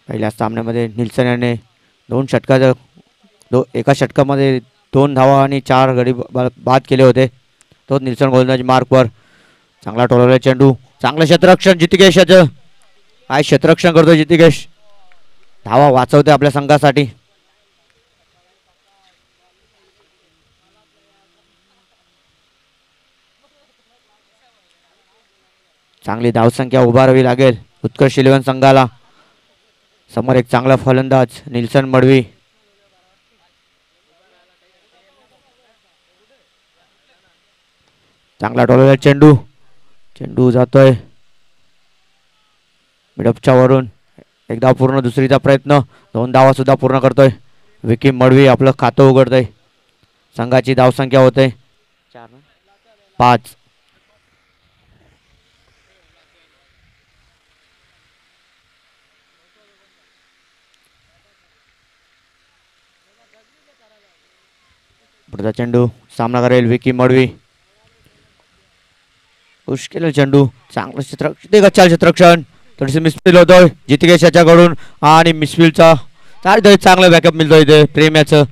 पहिल्या सामन्यामध्ये निल्सन याने 2 षटकात एका षटकामध्ये 2 धावा आणि 4 गडी बाद केले होते. तो निल्सन गोलंदाजी मार्कवर चांगला टोलवला चेंडू, चांगलं क्षेत्ररक्षण जितिकेश याचं. काय क्षेत्ररक्षण करतोय जितिकेश, धावा वाचवते आपल्या संघासाठी. चांगली धावसंख्या उभारावी लागेल उत्कर्ष इलेव्हन संघाला. समोर एक चांगला फलंदाज निल्सन मडवी. चांगला टोलवला चेंडू, चेंडू जातोय मिडपच्या वरून. एक धाव पूर्ण, दुसरीचा प्रयत्न, 2 धावा सुद्धा पूर्ण करतोय विकी मडवी. आपलं खातं उघडतंय. संघाची धावसंख्या होते 5. पुढचा चेंडू सामना करेल विकी मडवी. पुश केलेला चेंडू, चांगलं क्षेत्ररक्षण, थोडीशी मिसफील होतोय जितिकेश याच्याकडून आणि मिसफीलचा चांगलं बॅकअप मिळतोय इथे प्रेम याचं.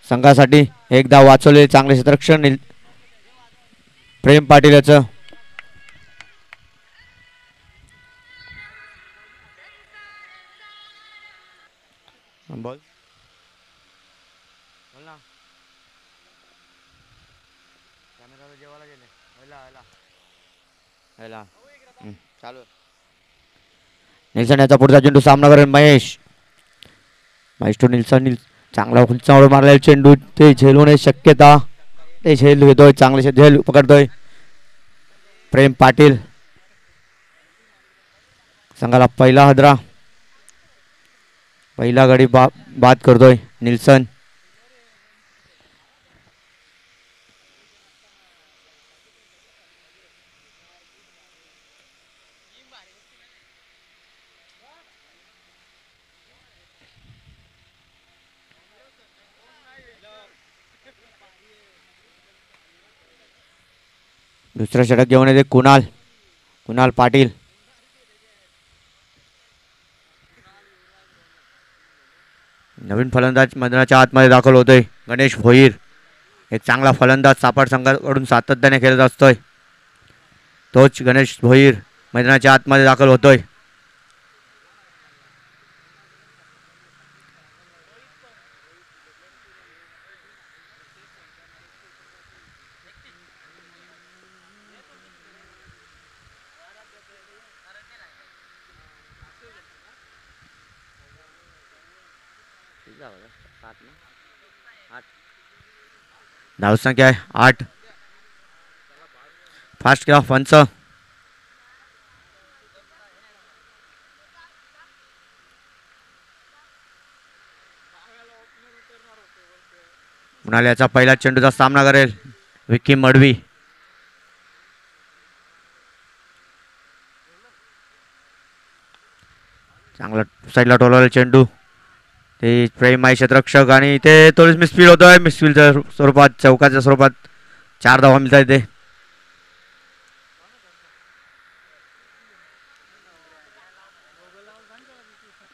संघासाठी एकदा वाचवले, चांगले क्षेत्ररक्षण प्रेम पाटील याचं. बॉल चालू. निल्सन याचा पुढचा चेंडू सामना करेल महेश. To Nelson. चांगला उंचावर मारलेला चेंडू, ते झेलवण्याची शक्यता, ते झेल घेतोय, चांगले झेल पकडतोय प्रेम पाटील. संघाला पहिला हदरा, पहिला गडी बाद करतोय निल्सन. दुसरा षटक घेऊन येते कुणाल पाटील. नवीन फलंदाज मैदानाच्या आतमध्ये दाखल होतोय गणेश भोईर. एक चांगला फलंदाज सापड संघाकडून सातत्याने खेळत असतोय. तोच गणेश भोईर मैदानाच्या आतमध्ये दाखल होतोय. धावसंख्या आहे 8. फास्ट केला पंच. कुणाल याचा पहिला चेंडूचा सामना करेल विकी मडवी. चांगला साईडला टोलवलेला चेंडू, ते प्रेम आहे क्षेत्ररक्षक आणि ते थोडीच मिसफील होतोय. मिसफीलच्या स्वरूपात, चौकाच्या स्वरूपात 4 धावा मिळतात इथे.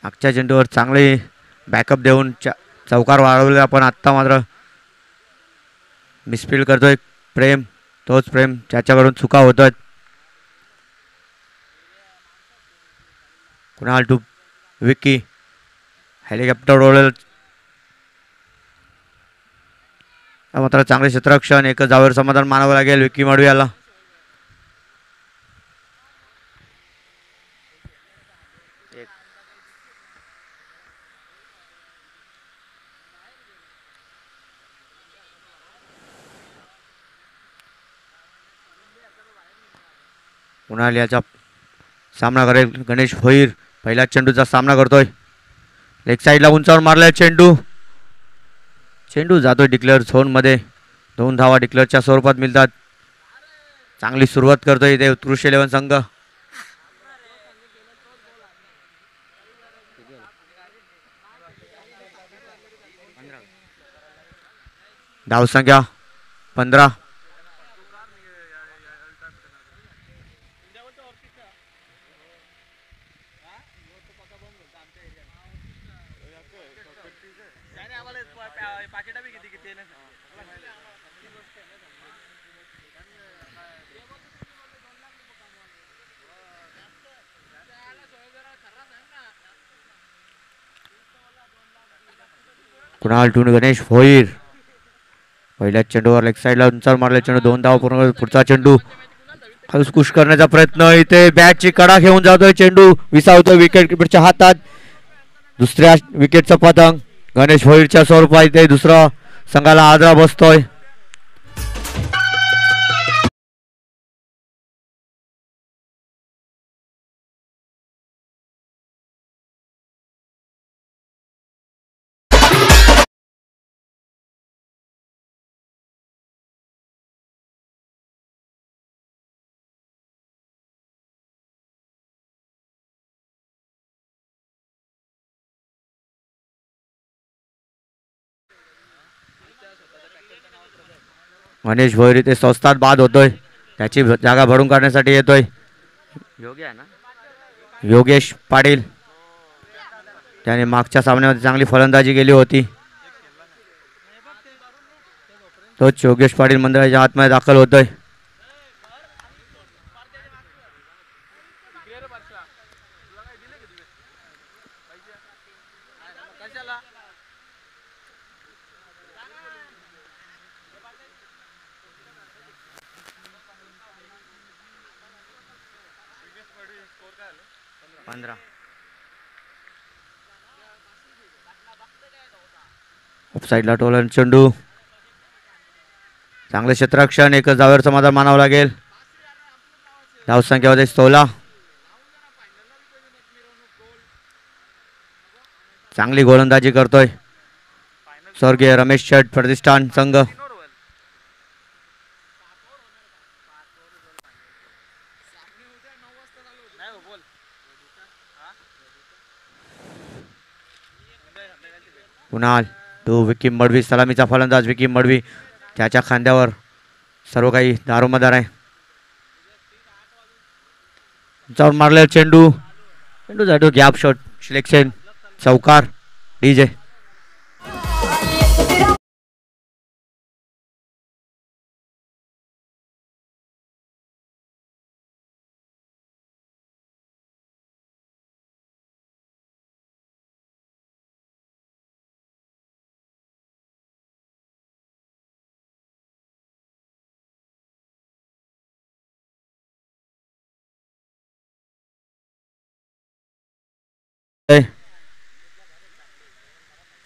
मागच्या चेंडूवर चांगले बॅकअप देऊन चौकार वाढवले, पण आत्ता मात्र मिसफील करतोय प्रेम. तोच प्रेम त्याच्याकडून चुका होतात. Kunal to Vicky. Helicopter role मात्र चांगले क्षेत्ररक्षण, एकच धावेवर समाधान मानावं लागेल विकी मडवी याला. कुणाल याचा सामना करेल गणेश भोईर. पहिल्या चेंडूचा सामना करतोय. लेग साईडला उंचावर मारलाय चेंडू, चेंडू जातोय डिक्लेअर झोनमध्ये. 2 धावा डिक्लेअरच्या स्वरूपात मिळतात. चांगली सुरुवात करतोय इथे उत्कृष्ट इलेव्हन संघ. धावसंख्या 15. कुणाल टून गणेश भोईर पहिल्या चेंडूवर लेग साईडला उंचावर मारले चेंडू 2 धाव पूर्ण. पुढचा चेंडू खुश करण्याचा प्रयत्न इथे बॅटची कडा घेऊन जातोय चेंडू विसावतोय विकेट किपरच्या हातात. दुसऱ्या विकेटचा पतंग गणेश भोईरच्या स्वरूपात इथे दुसरा संघाला आदरा बसतोय. मनीष भोईर इथे स्वस्तात बाद होतोय. त्याची जागा भरून काढण्यासाठी येतोय योगेश पाटील. त्याने मागच्या सामन्यामध्ये चांगली फलंदाजी केली होती. तोच योगेश पाटील मंदिराच्या आतमध्ये दाखल होतोय. साईडला टोलन चेंडू चांगले क्षेत्ररक्षण एकच धावेवर समाधान मानावं लागेल. धावसंख्येमध्ये 16. चांगली गोलंदाजी करतोय स्वर्गीय रमेश शेठ प्रतिष्ठान संघ. कुणाल तो विकी मडवी सलामीचा फलंदाज विकी मडवी त्याच्या खांद्यावर सर्व काही दारोमदार आहे. जाऊन मारले चेंडू जातो गॅप शॉट सिलेक्शन चौकार डीजे.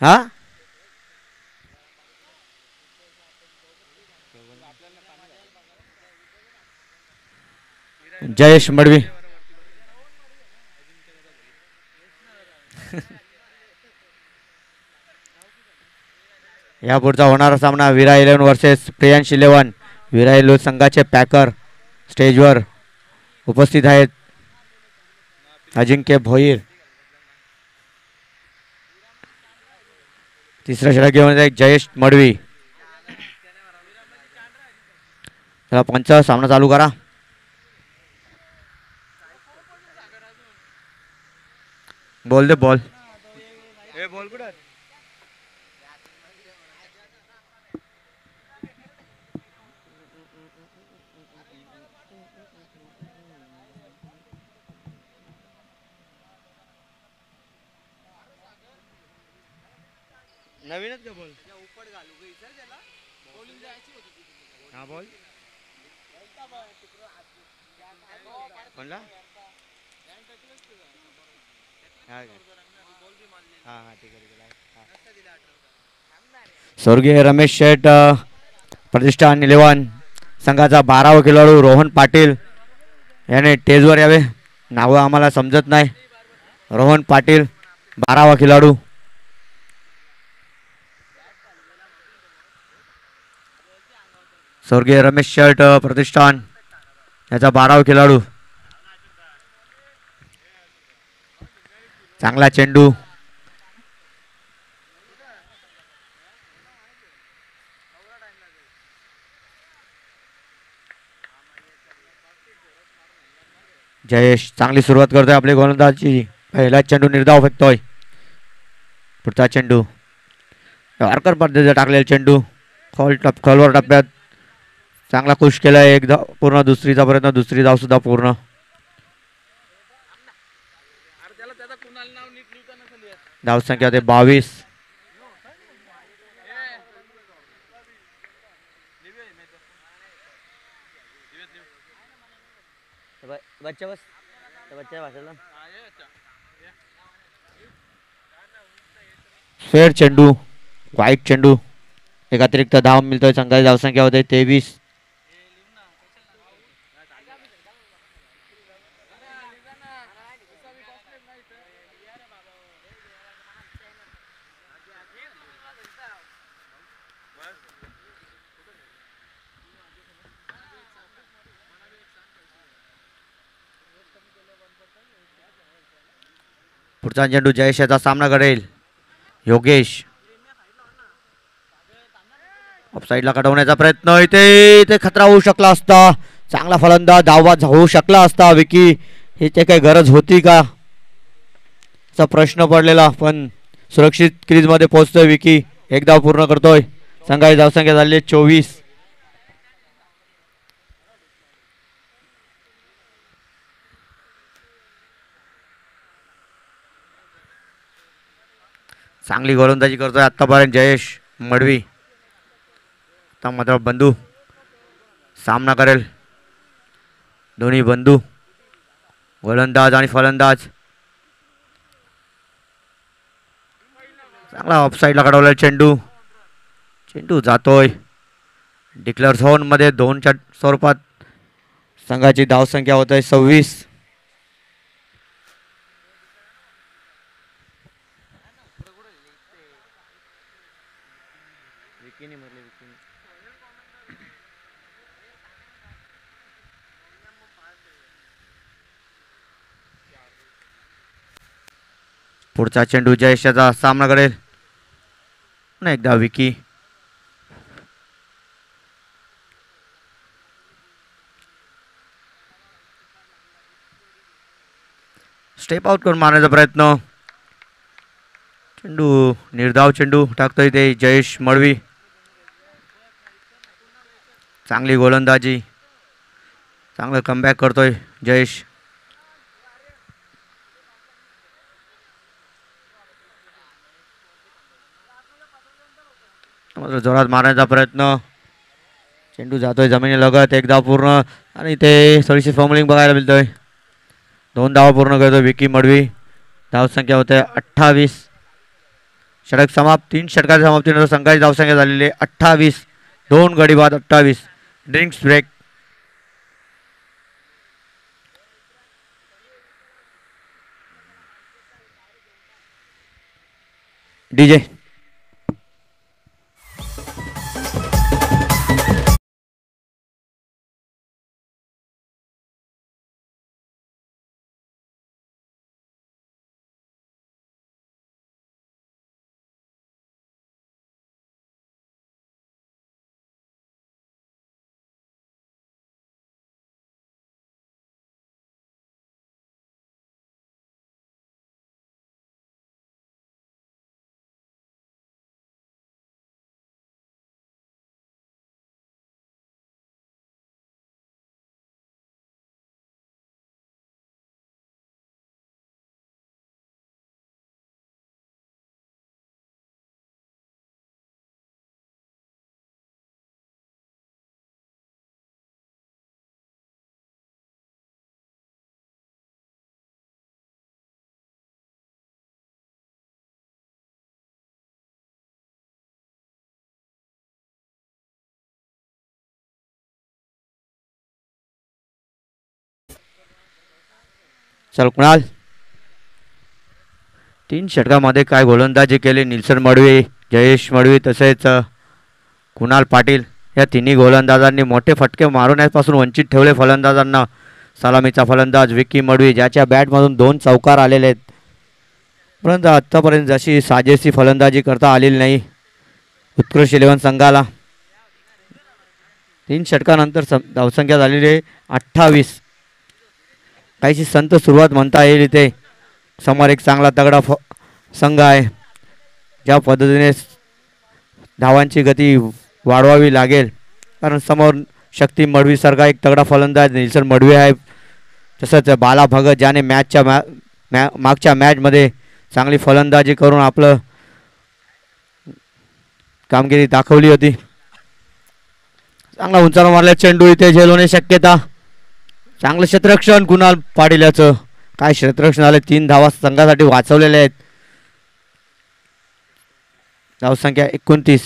हा जयेश मडवी या पुढचा होणारा सामना विरा 11 वर्सेस प्रियांश 11. विरा 11 संघाचे पॅकर स्टेजवर उपस्थित आहेत. अजिंक्य भोईर तिसरा षटक घेऊन जयेश मडवी. चला पंच सामना चालू करा. बॉल दे बॉल. बॉल कुठे नवीनच का बॉल हा बॉल कोणला स्वर्गीय रमेश शेठ प्रतिष्ठान 11 संघाचा 12वा खेळाडू रोहन पाटील याने स्टेजवर यावे. नावं आम्हाला समजत नाही. रोहन पाटील 12वा खेळाडू. स्वर्गीय रमेश शेठ प्रतिष्ठान याचा 12वा खेळाडू. चांगला चेंडू जयेश चांगली सुरुवात करतोय आपली गोलंदाजी. पहिला चेंडू निर्धाव फेकतोय. पुढचा चेंडू वारकर पद्धतीचा टाकलेला चेंडू खोलवर टप्प्यात चांगला खुश केला. एक धाव पूर्ण. दुसरीचा प्रयत्न दुसरी धाव सुद्धा पूर्ण. धावसंख्या 22. बच्चा बस बच्चा भाषेला फेर चेंडू वाईट चेंडू एक अतिरिक्त धाव मिळतोय संघाची धावसंख्या होते 23. पुढचा चेंडू जयेश याचा सामना करेल. योगेश ऑफसाईडला कटवण्याचा प्रयत्न इथे खतरा होऊ शकला असता. चांगला फलंदाज धावबाद होऊ शकला असता. विकी हिचे काही गरज होती का असा प्रश्न पडलेला पण सुरक्षित क्रीज मध्ये पोहोचतोय विकी. एक धाव पूर्ण करतोय. संघाची धावसंख्या झाली 24. चांगली गोलंदाजी करतोय आतापर्यंत जयेश मडवी. आता मात्र बंधू सामना करेल. दोन्ही बंधू गोलंदाज आणि फलंदाज. चांगला ऑफसाईडला कडवलेला चेंडू. चेंडू जातोय डिक्लेअर झोन मध्ये 2च्या स्वरूपात. संघाची धावसंख्या होत आहे 26. पुढचा चेंडू जयेशचा सामना करेल. पुन्हा एकदा विकी. स्टेप आउट करून मारण्याचा प्रयत्न. चेंडू निर्धाव चेंडू टाकतोय ते जयेश मडवी. चांगली गोलंदाजी. चांगलं कमबॅक करतोय जयेश. जोरात मारण्याचा प्रयत्न. चेंडू जातोय जमिनीलगत. एक धाव पूर्ण आणि ते थोडीशी फॉर्मलिंग बघायला मिळतोय. 2 धावा पूर्ण करतोय विकी मडवी. धावसंख्या होते 28. षटक समाप्त. 3 षटकाच्या समाप्तीनंतर संघाची धावसंख्या झालेली आहे 28. 2 गडी बाद 28. Drinks break. डीजे चल कुणाल. 3 षटकामध्ये काय गोलंदाजी केली निल्सन मडवी, जयेश मडवी तसेच कुणाल पाटील या तिन्ही गोलंदाजांनी मोठे फटके मारण्यापासून वंचित ठेवले फलंदाजांना. सलामीचा फलंदाज विकी मडवी ज्याच्या बॅटमधून 2 चौकार आलेले आहेत. परंतु आत्तापर्यंत जशी साजेशी फलंदाजी करता आलेली नाही उत्कृष्ट 11 संघाला. 3 षटकानंतर धावसंख्या झालेली आहे 28. काहीशी संत सुरुवात म्हणता येईल. इथे समोर एक चांगला तगडा संघ आहे. ज्या पद्धतीने धावांची गती वाढवावी लागेल कारण समोर शक्ती मडवीसारखा एक तगडा फलंदाज निल्सन मडवी आहे. तसंच बाला भगत ज्याने मागच्या मॅचमध्ये चांगली फलंदाजी करून आपलं कामगिरी दाखवली होती. चांगला उंचावर मारला चेंडू. इथे झेल होण्याची शक्यता. चांगलं क्षेत्ररक्षण कुणाल पाटील याचं. काय क्षेत्ररक्षण झालं, 3 धावा संघासाठी वाचवलेले आहेत. धावसंख्या 29.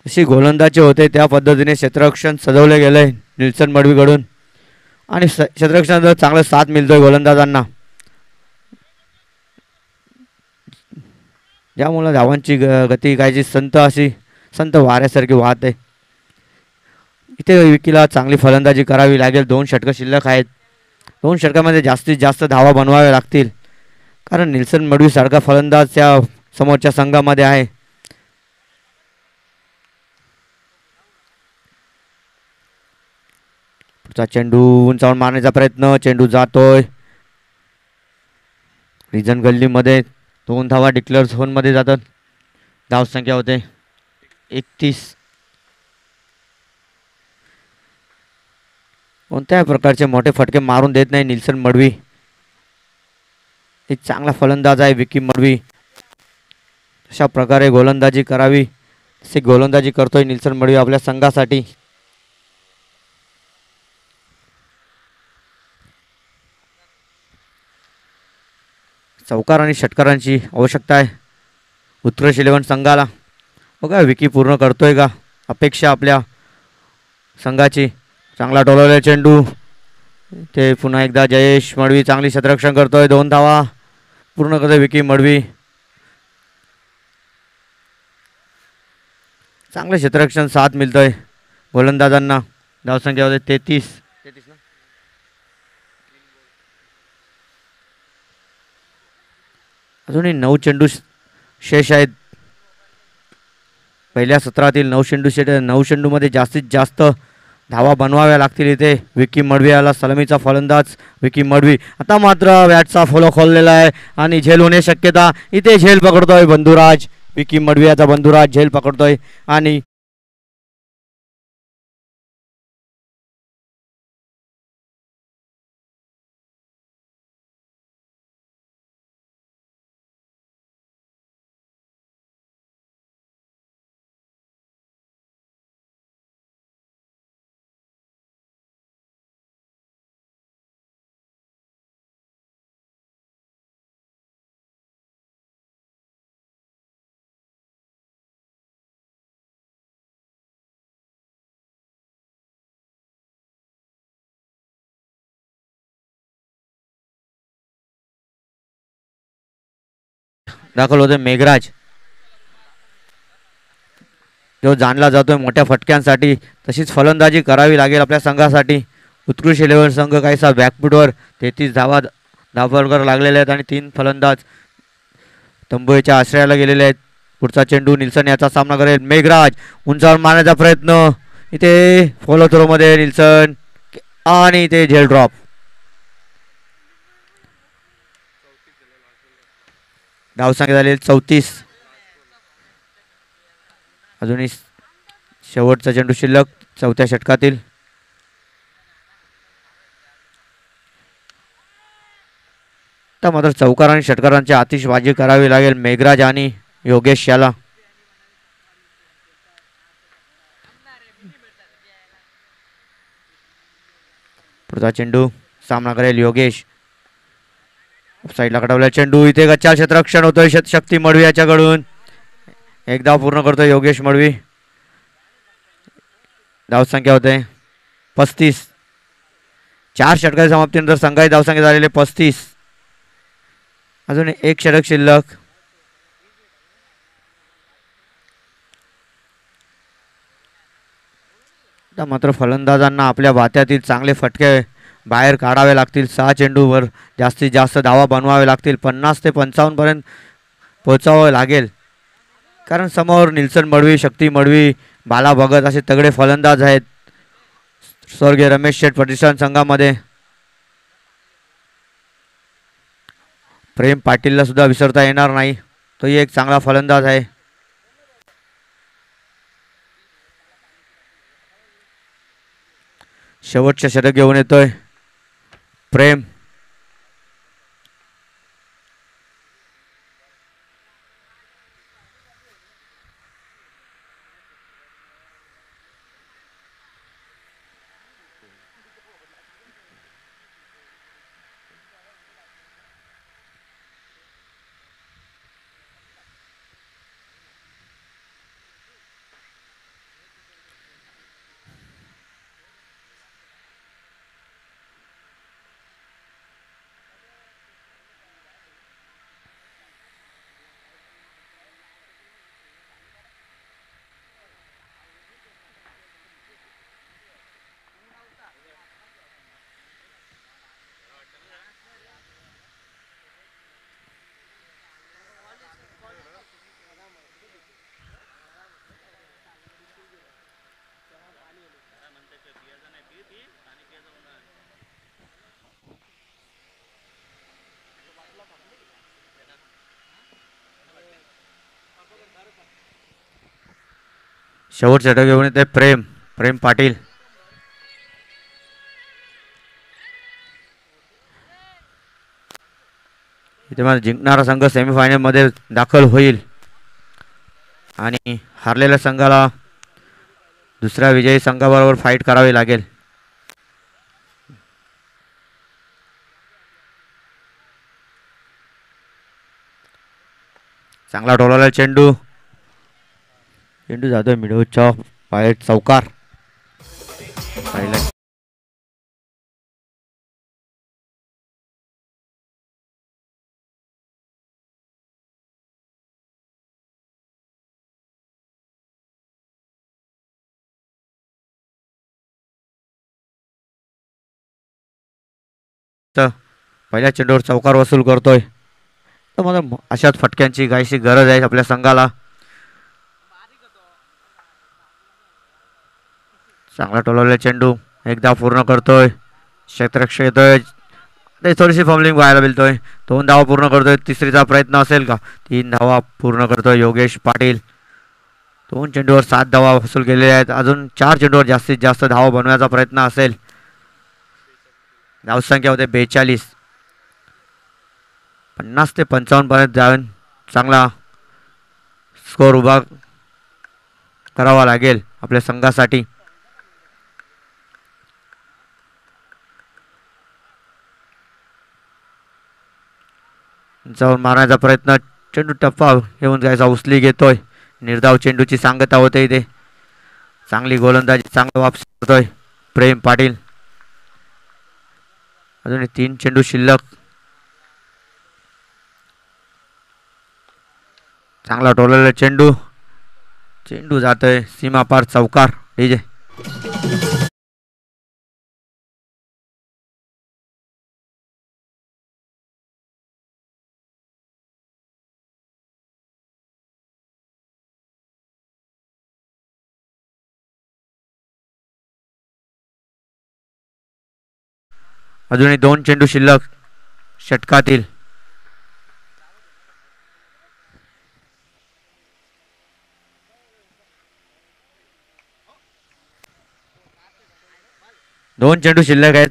अशी गोलंदाजी होते त्या पद्धतीने क्षेत्ररक्षण सजवले गेले निल्सन मडवीकडून आणि क्षेत्ररक्षणाचा चांगला साथ मिळतोय गोलंदाजांना, ज्यामुळे धावांची गती कायची संत वाऱ्यासारखी वाहत आहे. इथे विकीला चांगली फलंदाजी करावी लागेल. 2 षटकं शिल्लक आहेत. 2 षटकामध्ये जास्तीत जास्त धावा बनवाव्या लागतील, कारण निल्सन मडवी सारखा फलंदाज त्या समोरच्या संघामध्ये आहे. पुढचा चेंडू उंचावून मारण्याचा प्रयत्न, चेंडू जातोय रिजन गल्लीमध्ये. 2 धावा डिक्लेअर झोनमध्ये जातात. धावसंख्या होते 31. कोणत्याही प्रकारचे मोठे फटके मारून देत नाही निल्सन मडवी. एक चांगला फलंदाज आहे विकी मडवी. अशा प्रकारे गोलंदाजी करावी अशी गोलंदाजी करतोय निल्सन मडवी आपल्या संघासाठी. चौकार आणि षटकारांची आवश्यकता आहे उत्कृष्ट 11 संघाला. बघा विकी पूर्ण करतोय का अपेक्षा आपल्या संघाची. चांगला टोलवलेला चेंडू, ते पुन्हा एकदा जयेश मडवी चांगली क्षेत्ररक्षण करतोय. 2 धावा पूर्ण करतोय विकी मडवी. चांगलं क्षेत्ररक्षण साथ मिळतोय गोलंदाजांना. धावसंख्या होते 33. अजूनही 9 चेंडू शेष आहेत. पहिल्या सत्रातील 9 चेंडू शेष. 9 चेंडूमध्ये जास्तीत जास्त धावा बनवाव्या लागतील इथे. विकी मडवी आला सलामीचा फलंदाज विकी मडवी. आता मात्र बॅटचा फॉलो खोललेला आहे आणि झेल होण्याची शक्यता. इथे झेल पकडतोय बंधुराज. विकी मडवी याचा बंधुराज झेल पकडतोय आणि दाखल होते मेघराज, जो जाणला जातोय मोठ्या फटक्यांसाठी. तशीच फलंदाजी करावी लागेल आपल्या संघासाठी. उत्कृष्ट 11 संघ काहीसा बॅकफुटवर 33 धावफलकर लागलेले आहेत आणि 3 फलंदाज तंबूच्या आश्रयाला गेलेले आहेत. पुढचा चेंडू निल्सन याचा सामना करेल. मेघराज उंचावर मारण्याचा प्रयत्न, इथे फॉलो थ्रोमध्ये निल्सन आणि इथे झेल ड्रॉप. धावसंख्या झाली 34. अजूनही शेवटचा चेंडू शिल्लक 4थ्या षटकातील. तर मात्र चौकार आणि षटकारांची आतिषबाजी करावी लागेल मेघराज आणि योगेश याला. पुढचा चेंडू सामना करेल योगेश. साईडला कडवला चेंडू, इथे गच्चा क्षेत्ररक्षण होतोय शक्ती मडवी याच्याकडून. एकदा पूर्ण करतोय योगेश मडवी. धावसंख्या होते 35. 4 षटकाच्या समाप्तीनंतर संघाची धावसंख्या झालेली 35. अजून 1 षटक शिल्लक. मात्र फलंदाजांना आपल्या बात्यातील चांगले फटके बाहेर काढावे लागतील. 6 चेंडूवर जास्तीत जास्त धावा बनवावे लागतील. 50 ते 55 पर्यंत पोहोचावं लागेल, कारण समोर निल्सन मडवी, शक्ती मडवी, बाला भगत असे तगडे फलंदाज आहेत स्वर्गीय रमेश शेठ प्रतिष्ठान संघामध्ये. प्रेम पाटीलला सुद्धा विसरता येणार नाही, तोही एक चांगला फलंदाज आहे. शेवटचे षटक घेऊन येतोय प्रेम. शेवटचा षटक घेऊन येते प्रेम प्रेम पाटील. इथे मला जिंकणारा संघ सेमीफायनल मध्ये दाखल होईल आणि हारलेल्या संघाला दुसऱ्या विजयी संघाबरोबर फाईट करावी लागेल. चांगला डोलावलेला चेंडू. चेंडू जातोय मिडोच्या बाहेर चौकार. पहिल्या चेंडूवर चौकार वसूल करतोय. तर मला अशाच फटक्यांची गायची गरज आहे आपल्या संघाला. चांगला टोलवलेला चेंडू एकदा पूर्ण करतोय. क्षेत्ररक्षक येतोय. ते थोडीशी फॉर्मलिंग व्हायला मिळतोय. 2 धावा पूर्ण करतोय. तिसरीचा प्रयत्न असेल का? 3 धावा पूर्ण करतोय योगेश पाटील. 2 चेंडूवर 7 धावा वसूल केलेल्या आहेत. अजून 4 चेंडूवर जास्तीत जास्त धावा बनवण्याचा प्रयत्न असेल. धावसंख्या होते 42. 50 ते 55 पर्यंत जाऊन चांगला स्कोर उभा करावा लागेल आपल्या संघासाठी. जाऊन मारण्याचा प्रयत्न. चेंडू टप्पा घेऊन जायचा उचली घेतोय. निर्धाव चेंडूची सांगता होते इथे. चांगली गोलंदाजी चांगला वापस करतोय प्रेम पाटील. अजून 3 चेंडू शिल्लक. चांगला टोललेला चेंडू. चेंडू जातोय सीमापार चौकार. डीजे अजूनही 2 चेंडू शिल्लक षटकातील. दोन चेंडू शिल्लक आहेत.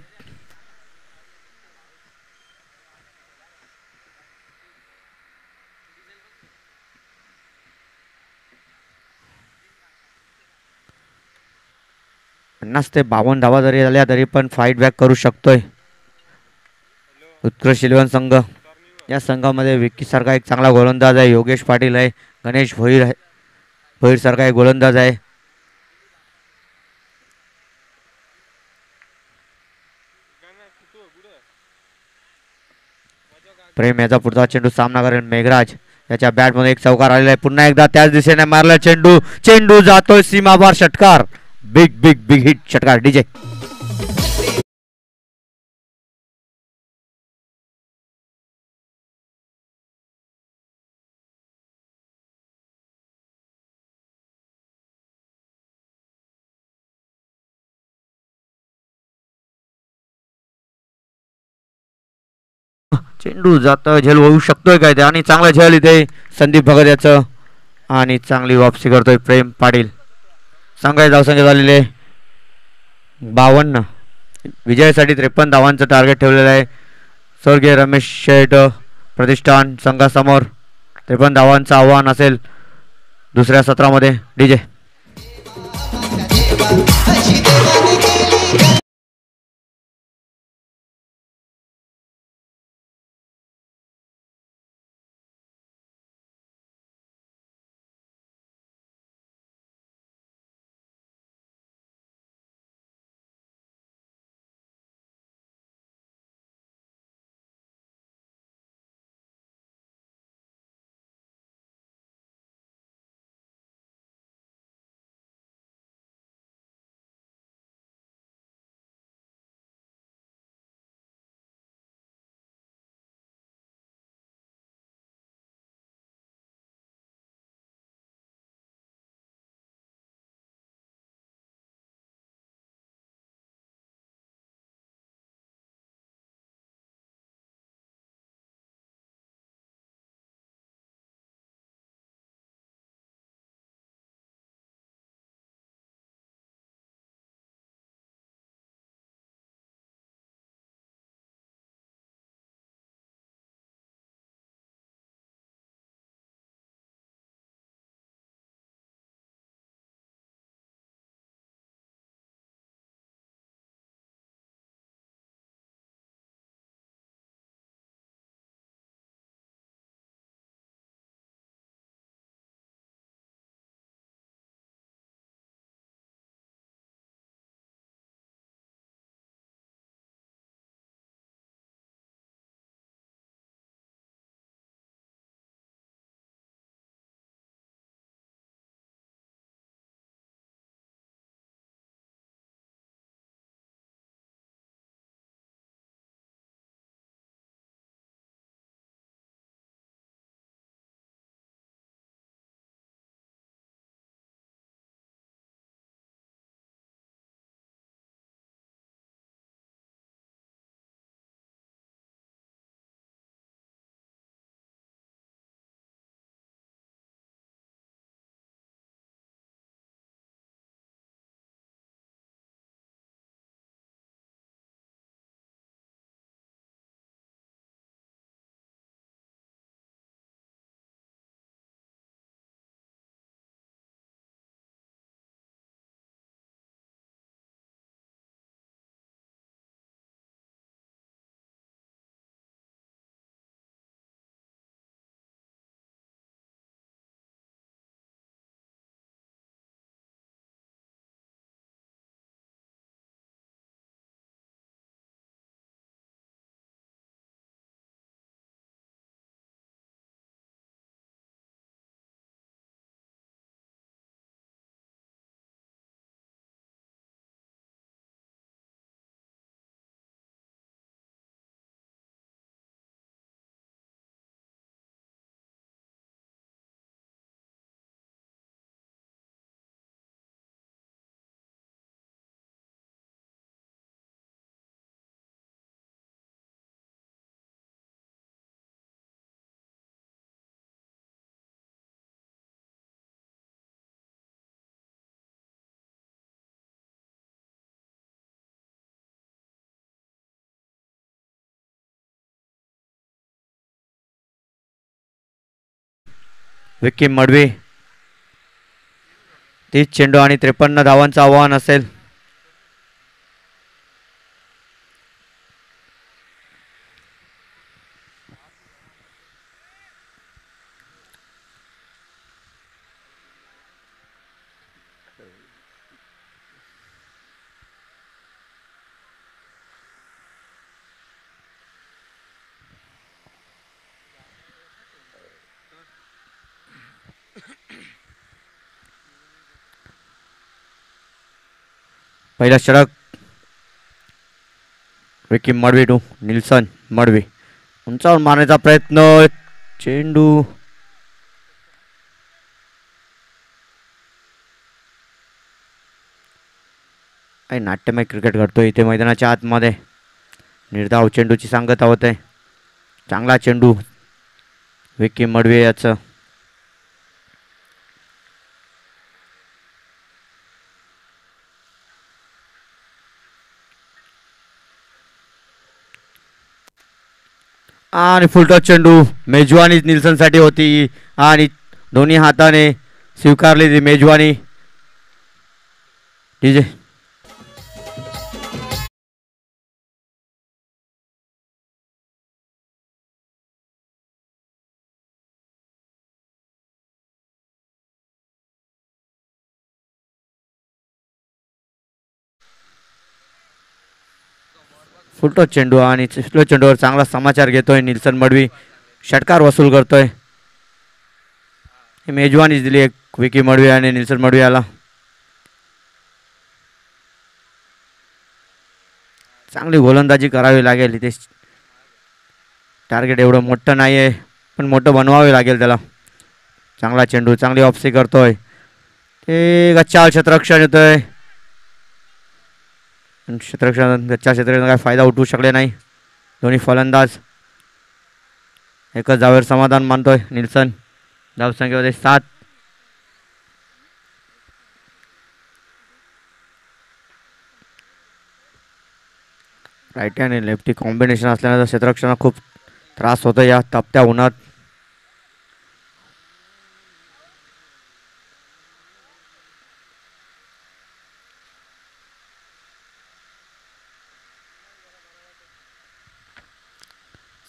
पन्नास ते 52 धावा जरी झाल्या तरी पण फाईट बॅक करू शकतोय उत्कृष्ट इलेव्हन संघ. या संघामध्ये विक्की सारखा एक चांगला गोलंदाज आहे. योगेश पाटील आहे. गणेश भोईर आहे. भोईर सारखा एक गोलंदाज आहे. प्रेम याचा पुढचा चेंडू सामना करेल मेघराज. याच्या बॅटमध्ये एक चौकार आलेला आहे. पुन्हा एकदा त्याच दिशेने मारला चेंडू. चेंडू जातोय सीमापार षटकार. बिग बिग बिग हिट षटकार. डीजे चेंडू जातोय. झेल होऊ शकतोय काय ते आणि चांगला झेल इथे संदीप भगत याचं आणि चांगली वापसी करतोय प्रेम पाटील. सांगाय धावसंख्या झालेले 52. विजयासाठी 53 धावांचं टार्गेट ठेवलेलं आहे. स्वर्गीय रमेश शेठ प्रतिष्ठान संघासमोर 53 धावांचं आव्हान असेल दुसऱ्या सत्रामध्ये. डीजे विक्की मडवी. 30 चेंडू आणि 53 धावांचं आव्हान असेल. पहिला षटक विक्की मडवी टू निल्सन मडवी. उंचावर मारण्याचा प्रयत्न. चेंडू नाट्यमय क्रिकेट घडतोय इथे मैदानाच्या आतमध्ये. निर्धाव चेंडूची सांगता होते. चांगला चेंडू विक्की मडवी याचं. आणि फुलटॉस चेंडू. मेजवानी निल्सनसाठी होती आणि दोन्ही हाताने स्वीकारली ती मेजवानी. डीजे फुलटॉस चेंडू आणि स्लो चेंडूवर चांगला समाचार घेतोय निल्सन मडवी. षटकार वसूल करतोय. मेजवानीच दिली एक विकी मडवी आणि निल्सन मडवी याला. चांगली गोलंदाजी करावी लागेल इथे. टार्गेट एवढं मोठं नाही आहे पण मोठं बनवावे लागेल त्याला. चांगला चेंडू. चांगली ऑप्सी करतोय. ते गच्चा क्षेत्ररक्षण येतोय. क्षेत्ररक्षण गच्चा क्षेत्ररक्षण काय फायदा उठवू शकले नाही दोन्ही फलंदाज. एकच धावेवर समाधान मानतोय निल्सन. धावसंख्येमध्ये 7. राईटी आणि लेफ्टी कॉम्बिनेशन असल्यानं क्षेत्ररक्षणाला खूप त्रास होतो या तापत्या उन्हात.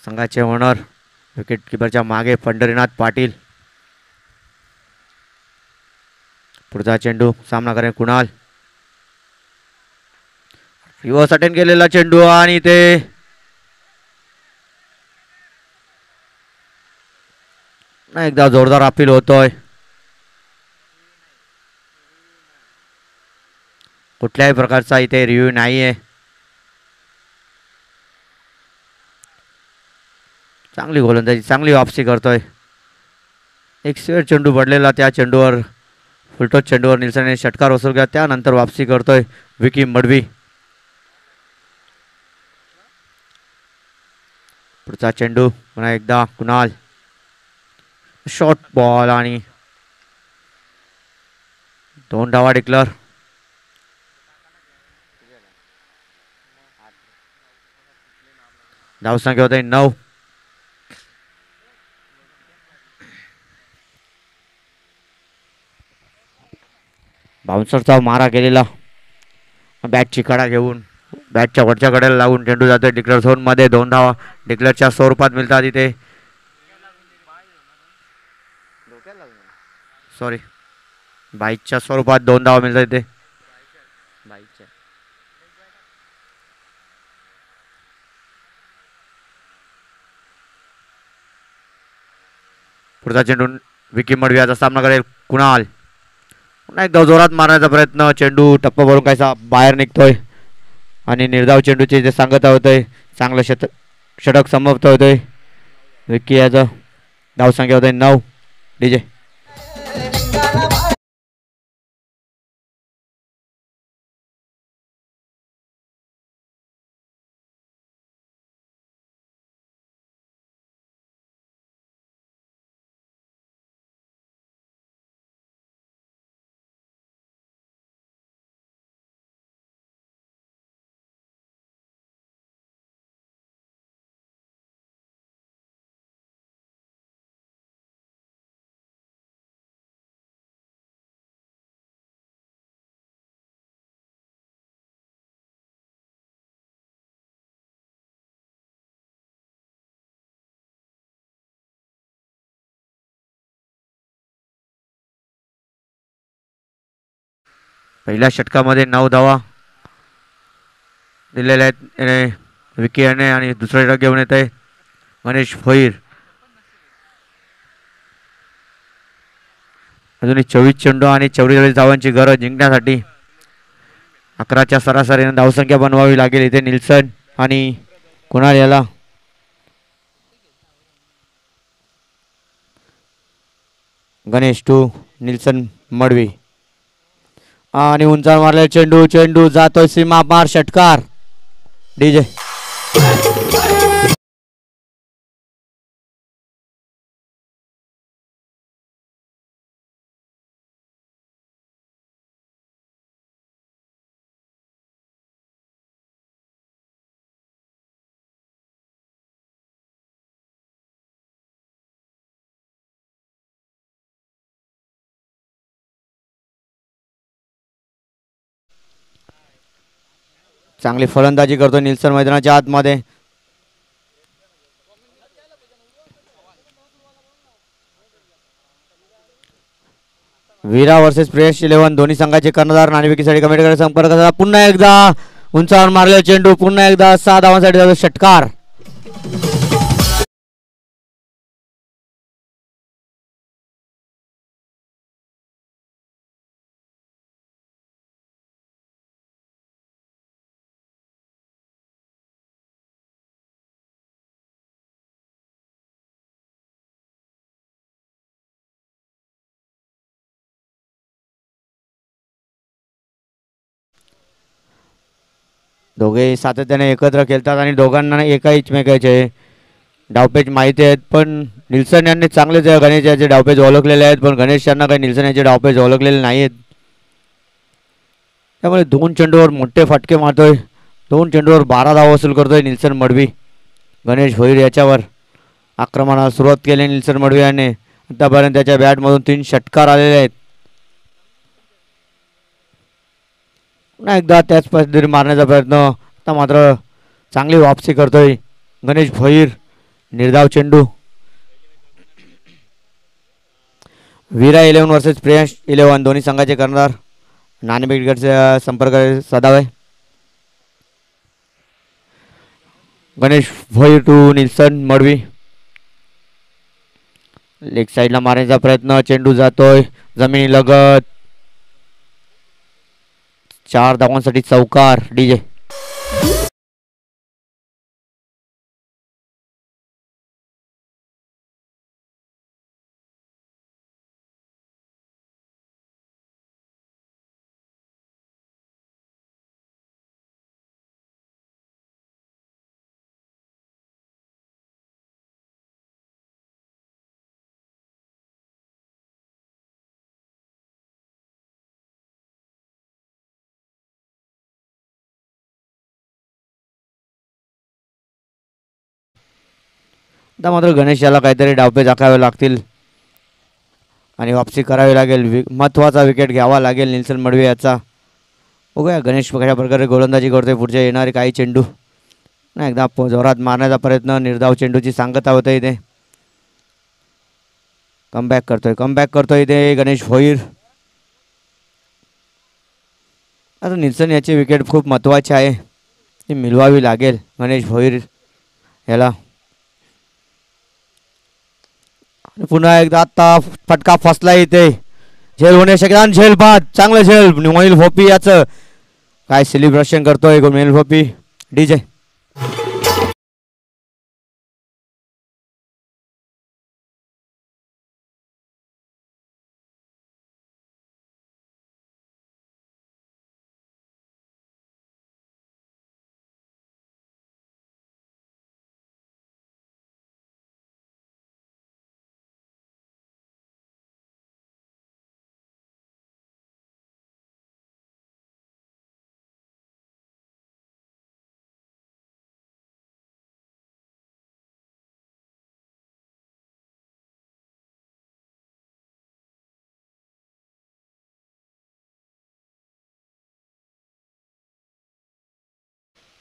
संघाचे ओनर विकेट किपरच्या मागे पंढरीनाथ पाटील. पुढचा चेंडू सामना करेल कुणाल. रिव्हर्स अटेंड केलेला चेंडू आणि ते एकदा जोरदार अपील होतोय. कुठल्याही प्रकारचा इथे रिव्ह्यू नाहीये. चांगली गोलंदाजी. चांगली वापसी करतोय. एक स्वेर चेंडू पडलेला त्या चेंडूवर फुलटॉस चेंडूवर निल्सनने षटकार वसूल केला. त्यानंतर वापसी करतोय विकी मडवी. पुढचा चेंडू पुन्हा एकदा कुणाल. शॉर्ट बॉल आणि 2 धावा डिक्लेअर. धावसंख्या होते 9. बाउन्सरचा मारा केलेला बॅटची कडा घेऊन बॅटच्या वरच्या कडेला लागून चेंडू जातोय डिक्लेअर झोनमध्ये. 2 धावा डिक्लेअरच्या स्वरूपात मिळतात इथे. सॉरी बाईकच्या स्वरूपात 2 धावा मिळतात इथे. पुढचा चेंडू विकी मडवी याचा सामना करेल कुणाल. पुन्हा एकदा जोरात मारण्याचा प्रयत्न. चेंडू टप्पा भरून कायसा बाहेर निघतोय आणि निर्धाव चेंडूची इथे सांगता होतोय. चांगलं षटक समाप्त होतोय. विकी याचं धावसंख्या होते 9. डीजे पहिल्या षटकामध्ये 9 धावा दिलेल्या आहेत विकी याने आणि दुसरा षटक घेऊन येत आहे गणेश भोईर. अजूनही 24 चेंडू आणि 44 धावांची गरज जिंकण्यासाठी. 11च्या सरासरीने धावसंख्या बनवावी लागेल इथे निल्सन आणि कुणाल याला. गणेश टू निल्सन मडवी आणि उंचावर मारले चेंडू. चेंडू जातोय सीमा पार. षटकार डीजे. चांगली फलंदाजी करतो निल्सन मैदानाच्या आतमध्ये. वीरा वर्सेस प्रेस 11 दोन्ही संघाचे कर्णधार नाणेफेकीसाठी कमेटीकडे संपर्क करा. पुन्हा एकदा उंचावर मारले चेंडू. पुन्हा एकदा 6 धावांसाठी जातो षटकार. दोघे सातत्याने एकत्र खेळतात आणि दोघांना एकमेकाचे डावपेच माहिती आहेत. पण निल्सन यांनी चांगलेच गणेश याचे डावपेच ओळखलेले आहेत. पण गणेश यांना काही निल्सन याचे डावपेच ओळखलेले नाही आहेत. त्यामुळे 2 चेंडूवर मोठे फटके मारतोय. 2 चेंडूवर 12 धावा वसूल करतोय निल्सन मडवी. गणेश भोईर याच्यावर आक्रमणाला सुरुवात केली निल्सन मडवी याने. आतापर्यंत त्याच्या बॅटमधून 3 षटकार आलेले आहेत. पुन्हा एकदा त्याच पद्धतीने मारण्याचा प्रयत्न. आता मात्र चांगली वापसी करतोय गणेश भोईर. निर्धाव चेंडू. वीरा 11 वर्सेस प्रेस 11 दोन्ही संघाचे कर्णधार नाणेफेकीकडे संपर्क साधावे. गणेश भोईर टू निल्सन मडवी. लेग साईडला मारण्याचा प्रयत्न. चेंडू जातोय जमिनी लगत. 4 धावांसाठी चौकार डीजे. आता मात्र गणेश याला काहीतरी डावपे दाखवावे लागतील आणि वापसी करावी लागेल. महत्त्वाचा विकेट घ्यावा लागेल निल्सन मडवी याचा. बघूया गणेश कशा प्रकारे गोलंदाजी करतोय पुढच्या येणारे काही चेंडू. ना एकदा जोरात मारण्याचा प्रयत्न. निर्धाव चेंडूची सांगता होते इथे. कमबॅक करतोय इथे गणेश भोईर. आता निल्सन याची विकेट खूप महत्त्वाची आहे. ती मिळवावी लागेल गणेश भोईर याला. पुन्हा एकदा आता फटका फसला इथे. झेल होणे शक्य. झेल बाद. चांगलं झेल. मोहिल भोपी याचं काय सेलिब्रेशन करतोय मोहिल भोपी डीजे.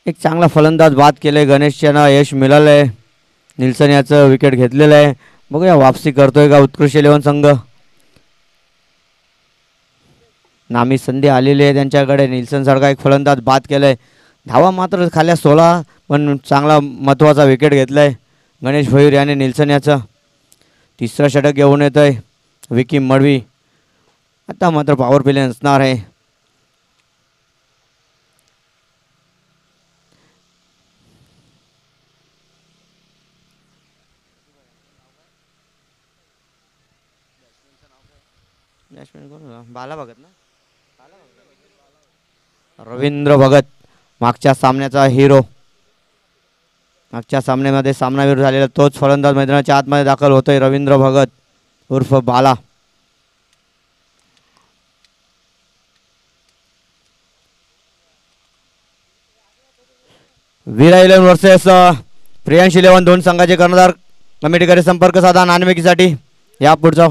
एक चांगला फलंदाज बाद केले गणेश यांना यश मिळालंय. निल्सन याचं विकेट घेतलेलं आहे. बघूया वापसी करतोय का उत्कृष्ट 11 संघ. नामी संधी आलेली आहे त्यांच्याकडे. निल्सन सारखा एक फलंदाज बाद केलाय. धावा मात्र खाल्या 16, पण चांगला महत्त्वाचा विकेट घेतलाय गणेश भोईर याने निल्सन याचं. तिसरं षटक घेऊन येत आहे विकी मडवी. आता मात्र पॉवर प्ले असणार आहे. बाला भगत ना, रवींद्र भगत मागच्या सामन्याचा हिरो. मागच्या सामन्यामध्ये सामनावीर झालेला तोच फलंदाज मैदानाच्या आतमध्ये दाखल होतोय. रवींद्र भगत उर्फ बाला. वीरा 11 वर्सेस प्रियांश 11. दोन संघाचे कर्णधार कमिटीकडे संपर्क साधा नाणेफेकीसाठी. या पुढचा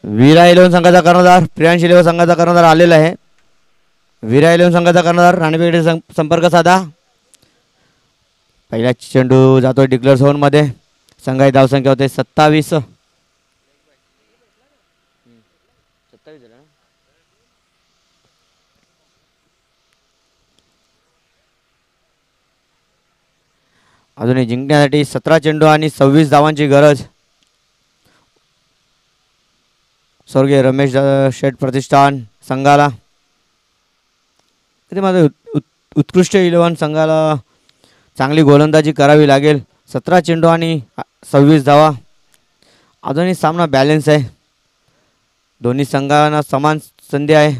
वीरा 11 संघाचा कर्णधार प्रियांश 11 संघाचा कर्णधार आलेला आहे. वीरा 11 संघाचा कर्णधार नाणेफेकीकडे संपर्क साधा. पहिला चेंडू जातोय डिक्लेअर झोन मध्ये. संघाची धावसंख्या होते 27. अजूनही जिंकण्यासाठी 17 चेंडू आणि 26 धावांची गरज. स्वर्गीय रमेश शेठ प्रतिष्ठान संघाला. माझं उत्कृष्ट 11 संघाला चांगली गोलंदाजी करावी लागेल. 17 चेंडू आणि 26 धावा. अजूनही सामना बॅलन्स आहे. दोन्ही संघांना समान संधी आहे.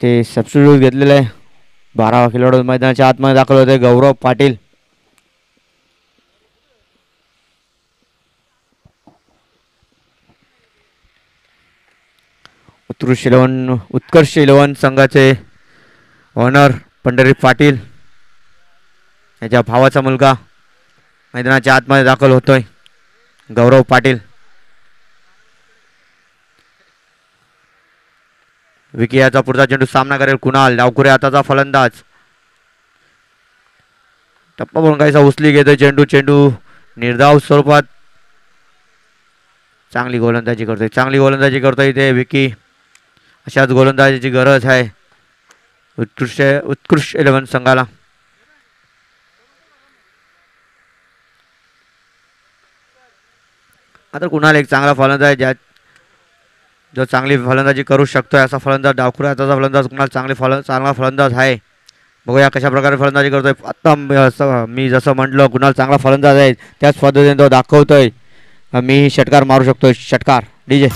ते सबस्टिट्यूट घेतलेलं आहे. 12 खेळाडू मैदानाच्या आतमध्ये दाखल होते. गौरव पाटील. उत्कर्ष 11 संघाचे ओनर पंढरी पाटील याच्या भावाचा मुलगा मैदानाच्या आतमध्ये दाखल होतोय. गौरव पाटील. विकी याचा पुढचा चेंडू सामना करेल कुणाल. डावखुरे हाताचा फलंदाज. टप्पा म्हणून काहीसा उचली घेतोय चेंडू. चेंडू निर्धाव स्वरूपात. चांगली गोलंदाजी करतोय. चांगली गोलंदाजी करतोय इथे विकी. अशाच गोलंदाजीची गरज आहे उत्कृष्ट 11 संघाला. आता कुणाल एक चांगला फलंदाज आहे जो चांगली फलंदाजी करू शकतोय असा फलंदाज. डावखुऱ्या हाताचा फलंदाज कुणाल चांगला फलंदाज आहे. बघूया कशा प्रकारे फलंदाजी करतोय. आता मी जसं म्हटलं कुणाल चांगला फलंदाज आहे त्याच पद्धतीने तो दाखवतोय. मी षटकार मारू शकतोय. षटकार डीजे.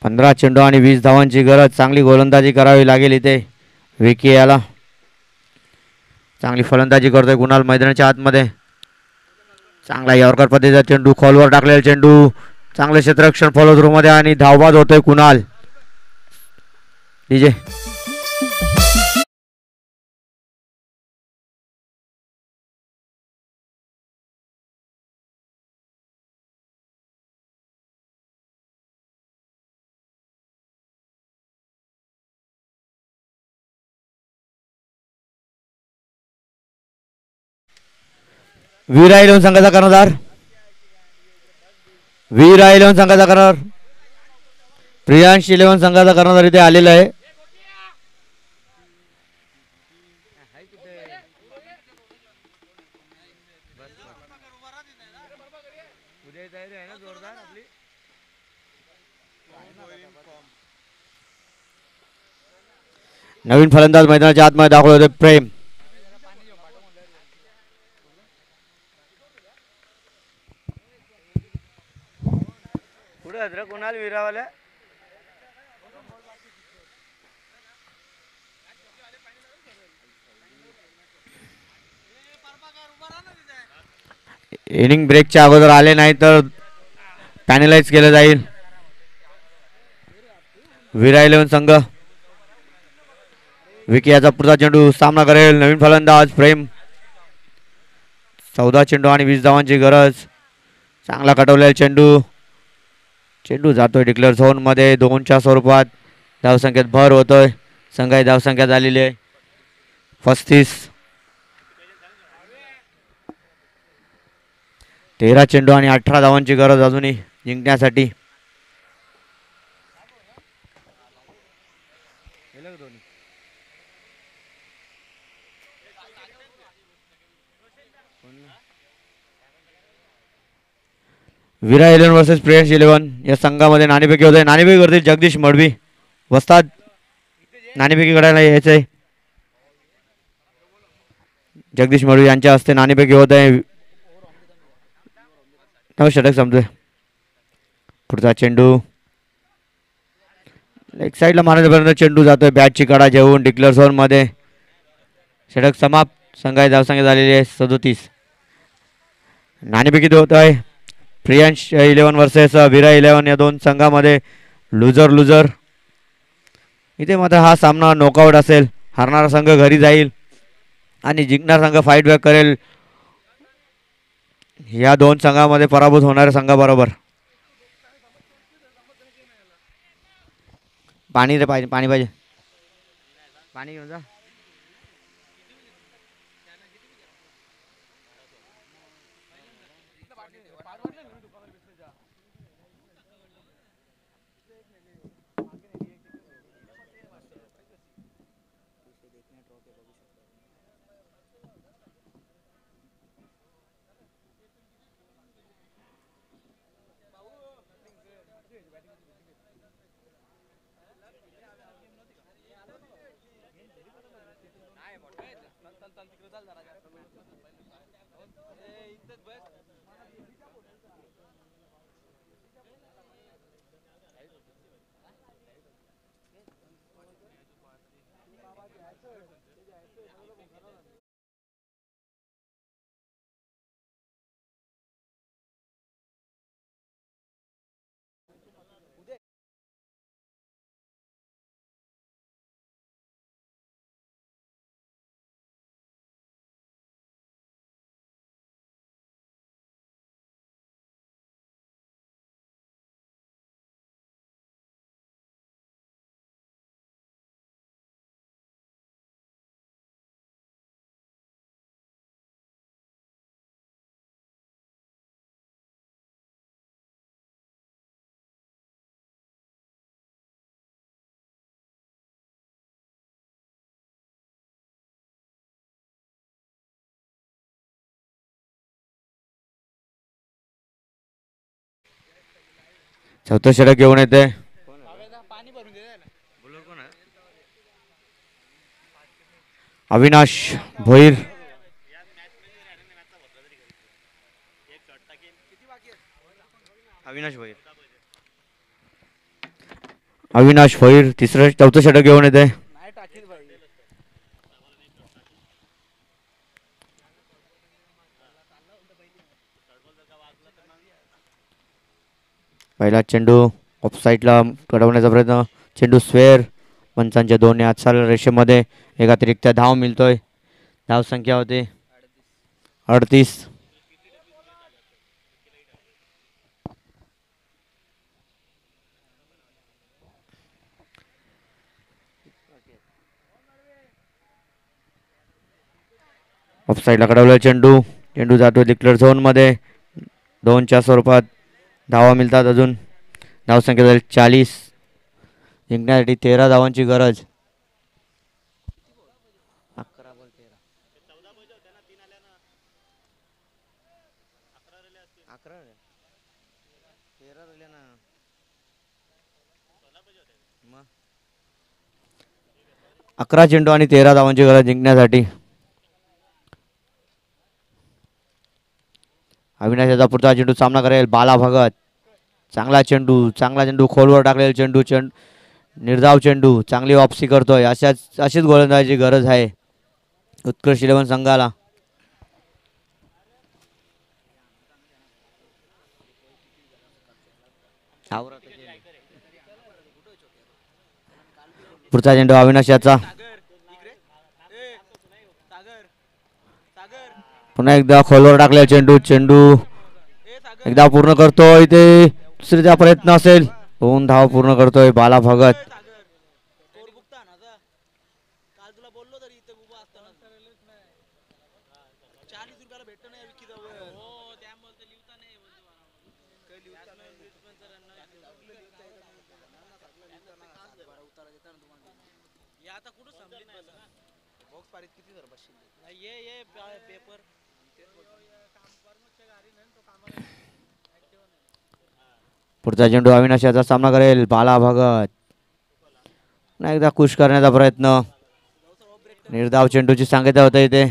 पंधरा चेंडू आणि 20 धावांची गरज. चांगली गोलंदाजी करावी लागेल इथे विकी याला. चांगली फलंदाजी करतोय कुणाल मैदानाच्या आतमध्ये. चांगला यॉर्कर पद्धतीचा चेंडू. खोलवर टाकलेला चेंडू. चांगले क्षेत्ररक्षण फॉलो थ्रू मध्ये आणि धावबाद होतोय कुणाल. डीजे. वीरा 11 संघाचा कर्णधार. वीरा 11 संघाचा कर्णधार प्रियांश 11 संघाचा कर्णधार इथे आलेला आहे. नवीन फलंदाज मैदानाच्या आतमध्ये दाखल होते प्रेम. पुढे कुणाल वीरावाल्या. इनिंग ब्रेकच्या अगोदर आले नाही तर पॅनलाइज केलं जाईल. विरा 11 संघ. विकी याचा पुढचा चेंडू सामना करेल. नवीन फलंदाज प्रेम. 14 चेंडू आणि 20 धावांची गरज. चांगला कटवलेला चेंडू. चेंडू जातोय डिक्लेअर झोन मध्ये. 2च्या स्वरूपात धावसंख्येत भर होतोय. संघाची धावसंख्या झालेली आहे 35. 13 चेंडू आणि 18 धावांची गरज अजूनही जिंकण्यासाठी. विरा 11 वर्सेस प्रियंश 11 या संघामध्ये नाणेफेकी होत आहे. नाणेफेकी करतील जगदीश मडवी. वस्ताद नाणेफेकी करायला यायचंय. जगदीश मडवी यांच्या हस्ते नाणेफेकी होत आहे. षटक संपतोय. पुढचा चेंडू लेग साईडला मारण्यापर्यंत चेंडू जातोय बॅटची कडा घेऊन डिक्लेअर झोन मध्ये. षटक समाप्त. संघाची धावसंख्या झालेली आहे 37. नाणेफेकी होत आहे प्रियांश 11 वर्सेस विरा 11 या दोन संघामध्ये. Loser loser. इथे मात्र हा सामना नॉकआउट असेल. हारणारा संघ घरी जाईल आणि जिंकणारा संघ फाईट बॅक करेल या दोन संघामध्ये पराभूत होणाऱ्या संघाबरोबर. पाणी रे पाहिजे. पाणी पाहिजे. पाणी घेऊन जा. चौथं षटक घेऊन येते अविनाश भोईर. अविनाश भोईर चौथं षटक घेऊन येते. पहिला चेंडू ऑफसाईडला कडवण्याचा प्रयत्न. चेंडू स्क्वेअर. पंचांच्या दोन्ही आजसाल रेषेमध्ये एक अतिरिक्त धाव मिळतोय. धाव संख्या होते 38. ऑफसाईडला कडवलेला चेंडू. चेंडू जातो डिक्लेअर झोन मध्ये. 2च्या स्वरूपात धावा मिळतात अजून. धावसंख्या झाली 40. जिंकण्यासाठी 13 धावांची गरज. अकरा चेंडू आणि 13 धावांची गरज जिंकण्यासाठी. अविनाश याचा पुढचा चेंडू सामना करेल बाला भगत. चांगला चेंडू खोलवर टाकलेला चेंडू. निर्धाव चेंडू. चांगली वापसी करतोय. अशीच गोलंदाजीची गरज आहे उत्कृष्ट 11 संघाला. पुढचा चेंडू अविनाश याचा पुन्हा एकदा खोलवर टाकले चेंडू चेंडू एकदा पूर्ण करतोय ते दुसरीचा प्रयत्न असेल 2 धाव पूर्ण करतोय बाला भगत. पुढचा चेंडू अविनाश याचा सामना करेल बाला भगत. पुन्हा एकदा खुश करण्याचा प्रयत्न निर्धाव चेंडूची सांगितलं होतं इथे.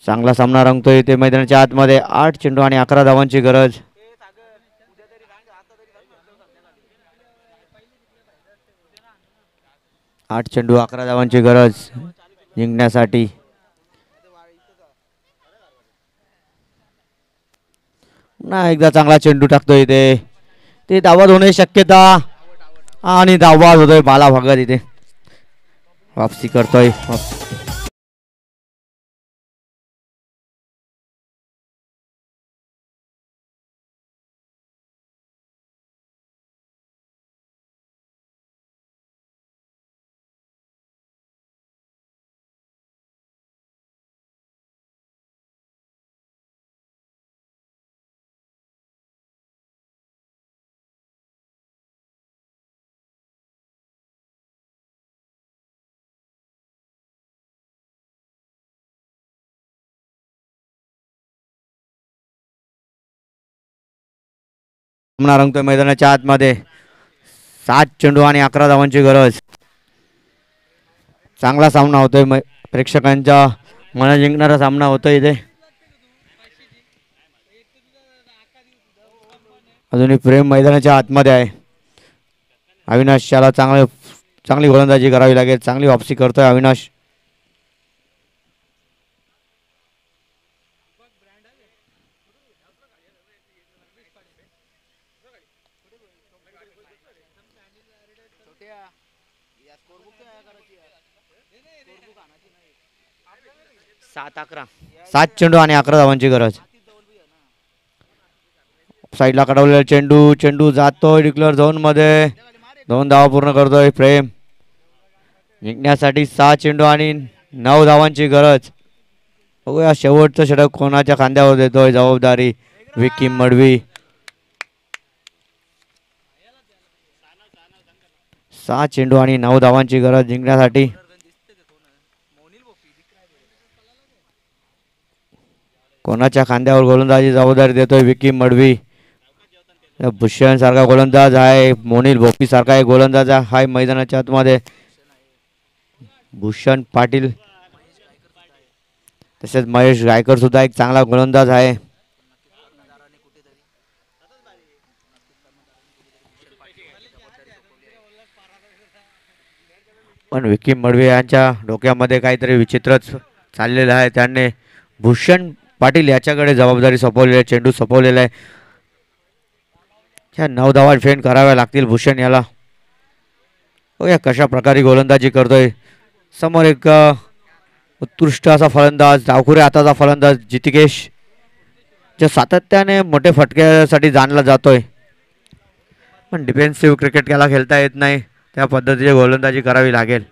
चांगला सामना रंगतोय इथे मैदानाच्या आतमध्ये 8 चेंडू आणि 11 धावांची गरज. आठ चेंडू 11 धावांची गरज जिंकण्यासाठी. पुन्हा एकदा चांगला चेंडू टाकतोय इथे ते धावत होण्याची शक्यता आणि धावबाद होतोय बाला भगत इथे वापसी करतोय. सामना रंगतोय मैदानाच्या आतमध्ये 7 चेंडू आणि 11 धावांची गरज. चांगला सामना होतोय प्रेक्षकांच्या मन जिंकणारा सामना होतोय इथे. अजूनही प्रेम मैदानाच्या आतमध्ये आहे. अविनाश याला चांगली गोलंदाजी करावी लागेल. चांगली वापसी करतोय अविनाश. सात चेंडू आणि 11 धावांची गरज. साईडला कडवलेला चेंडू चेंडू जातोय डिक्लेअर झोन मध्ये 2 धावा पूर्ण करतोय प्रेम. जिंकण्यासाठी 6 चेंडू आणि 9 धावांची गरज. बघूया शेवटचं षटक कोणाच्या खांद्यावर देतोय जबाबदारी. विकी मडवी. 6 चेंडू आणि 9 धावांची गरज जिंकण्यासाठी. कोणाच्या खांद्यावर गोलंदाजी जबाबदारी देतोय विकी मडवी. भूषण सारखा गोलंदाज आहे. मोनिल भोपी सारखा एक गोलंदाज आहे मैदानाच्या आतमध्ये. भूषण पाटील तसेच महेश गायकर सुद्धा एक चांगला गोलंदाज आहे. पण विकी मडवी यांच्या डोक्यामध्ये काहीतरी विचित्रच चाललेलं आहे. त्यांनी भूषण पाटील याच्याकडे जबाबदारी सोपवलेली आहे. चेंडू सोपवलेला आहे. ह्या 9 धावा फेन कराव्या लागतील भूषण याला. हो या कशा प्रकारे गोलंदाजी करतोय. समोर एक उत्कृष्ट असा फलंदाज डावखुऱ्या हाताचा फलंदाज जितिकेश जो सातत्याने मोठे फटक्यासाठी जाणला जातोय. पण डिफेन्सिव्ह क्रिकेट याला खेळता येत नाही. त्या पद्धतीने गोलंदाजी करावी लागेल.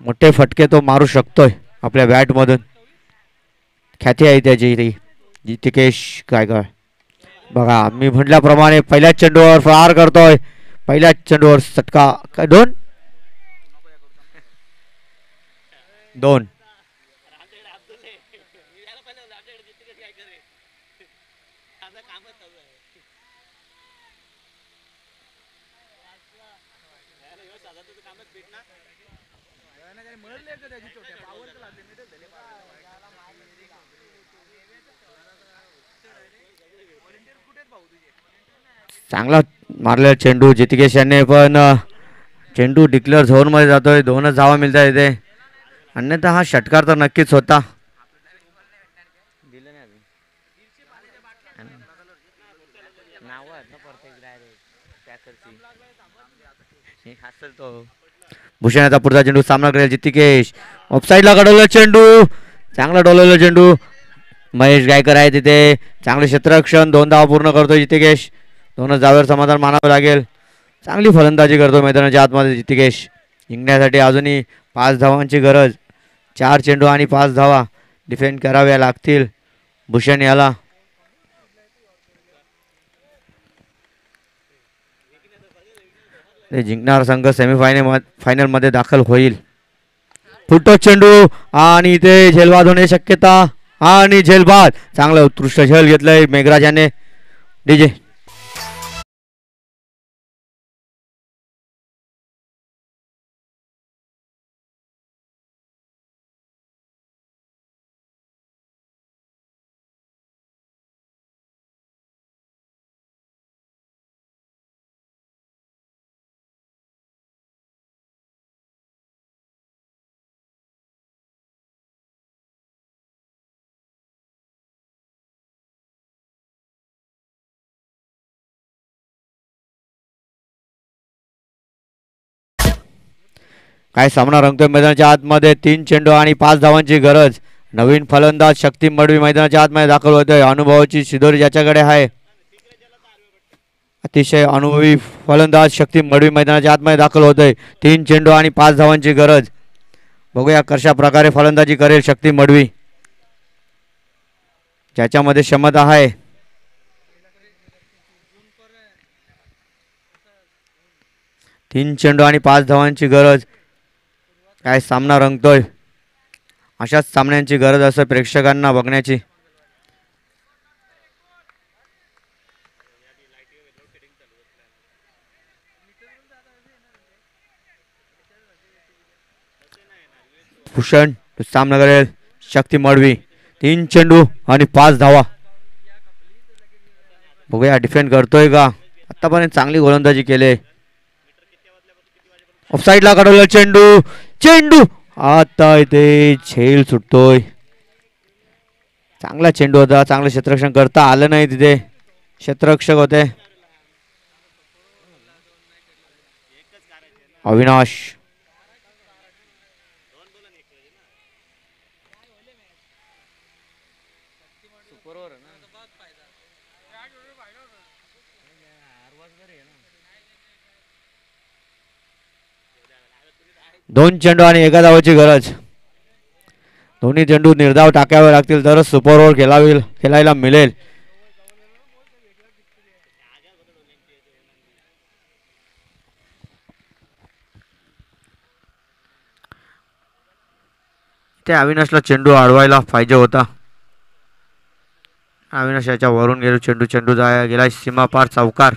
मोठे फटके तो मारू शकतोय आपल्या बॅटमधून. ख्याती आहे त्याची ती जितिकेश गायकवाड. बघा मी म्हटल्याप्रमाणे पहिल्याच चेंडूवर फार करतोय. पहिल्याच चेंडूवर षटका. काय 2 चांगला मारलेला चेंडू जितिकेश यांनी. पण चेंडू डिक्लेअर झोन मध्ये जातोय. 2च धावा मिळतात इथे. अन्यथा हा षटकार तर नक्कीच होता. भूषण याचा पुढचा चेंडू सामना करेल जितिकेश. ऑफसाईडला कडवलं चेंडू. चांगला डोलवलं चेंडू. महेश गायकर आहे तिथे. चांगले क्षेत्ररक्षण. 2 धावा पूर्ण करतो जितिकेश. 2च धाव्यावर समाधान मानावं लागेल. चांगली फलंदाजी करतो मैदानाच्या आतमध्ये जितिकेश. जिंकण्यासाठी अजूनही 5 धावांची गरज. 4 चेंडू आणि 5 धावा डिफेंड कराव्या लागतील भूषण याला. जिंकणारा संघ फायनल मध्ये दाखल होईल. फुटतो चेंडू आणि इथे झेलबाद होण्याची शक्यता आणि झेलबाद. चांगलं उत्कृष्ट झेल घेतलंय मेघराज याने. डीजे काय सामना रंगतोय मैदानाच्या आतमध्ये. 3 चेंडू आणि 5 धावांची गरज. नवीन फलंदाज शक्ती मडवी मैदानाच्या आतमध्ये दाखल होतोय. अनुभवाची शिदोरी ज्याच्याकडे आहे. अतिशय अनुभवी फलंदाज शक्ती मडवी मैदानाच्या आतमध्ये दाखल होतोय. 3 चेंडू आणि 5 धावांची गरज. बघूया कशा प्रकारे फलंदाजी करेल शक्ती मडवी. ज्याच्यामध्ये क्षमता आहे. तीन चेंडू आणि 5 धावांची गरज. काय सामना रंगतोय. अशाच सामन्यांची गरज असते प्रेक्षकांना बघण्याची. भूषण सामना करेल शक्ती मडवी. 3 चेंडू आणि 5 धावा. बघूया डिफेंड करतोय का. आतापर्यंत चांगली गोलंदाजी केली. ऑफसाईडला कडवलं चेंडू. चेंडू आता इथे झेल सुटतोय. चांगला चेंडू होता. चांगलं क्षेत्ररक्षण करता आलं नाही तिथे. क्षेत्ररक्षक होते अविनाश. दोन चेंडू आणि 1 धावाची गरज. दोन्ही चेंडू निर्धाव टाकावे लागतील तरच सुपर ओव्हर खेळायला मिळेल. ते अविनाशला चेंडू अडवायला पाहिजे होता. अविनाश याच्या वरून गेलो चेंडू. चेंडू गेला सीमा पार चौकार.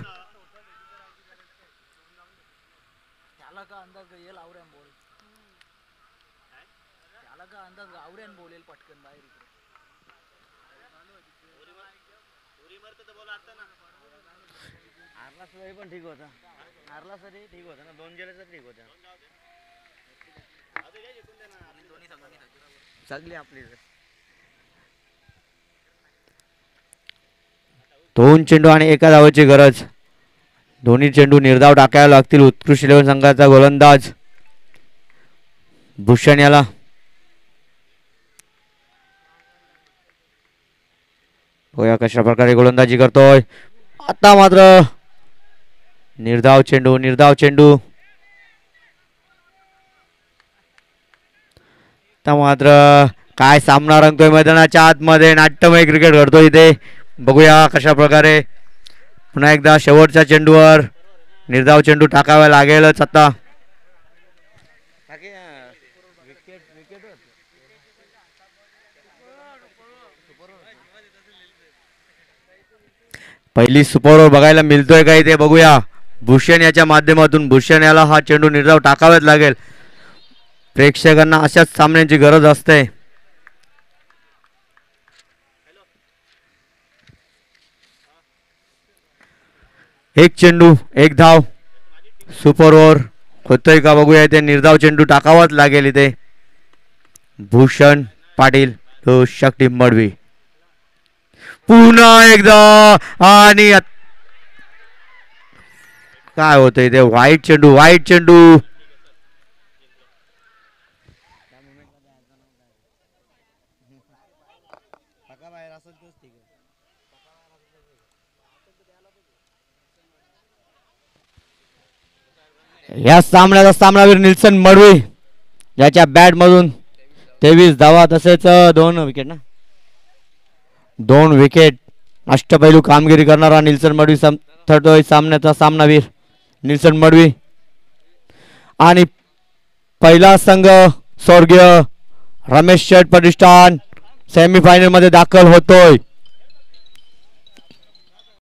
पण ठीक होता. हारला सरी ठीक होता ना. 2 गेले तर ठीक होता. चांगली आपली 2 चेंडू आणि 1 धावाची गरज. दोन्ही चेंडू निर्धाव टाकायला लागतील. उत्कृष्ट 11 संघाचा गोलंदाज भूषण याला. बघूया कशा प्रकारे गोलंदाजी करतोय. आता मात्र निर्धाव चेंडू. आता मात्र काय सामना रंगतोय मैदानाच्या आतमध्ये. नाट्यमय क्रिकेट घडतोय इथे. बघूया कशा प्रकारे. पुन्हा एकदा शेवटच्या चेंडूवर निर्धाव चेंडू टाकावा लागेलच आता. पहिली सुपर ओव्हर बघायला मिळतोय का इथे बघूया. भूषण याच्या माध्यमातून. भूषण याला हा चेंडू निर्धाव टाकावाच लागेल. प्रेक्षकांना अशाच सामन्यांची गरज असते. एक चेंडू 1 धाव. सुपर ओव्हर होतोय का बघूया इथे. निर्धाव चेंडू टाकावाच लागेल इथे. भूषण पाटील तो शक्ती मडवी पुन्हा एकदा आणि काय होतंय ते वाईट चेंडू या सामन्याचा सामनावीर निल्सन मडवी ज्याच्या बॅट मधून 23 धावा तसेच 2 विकेट ना 2 विकेट अष्टपैलू कामगिरी करणारा निल्सन मडवी ठरतोय सामन्याचा सामनावीर निल्सन मडवी आणि पहिला संघ स्वर्गीय रमेश शेठ प्रतिष्ठान सेमीफायनल मध्ये दाखल होतोय।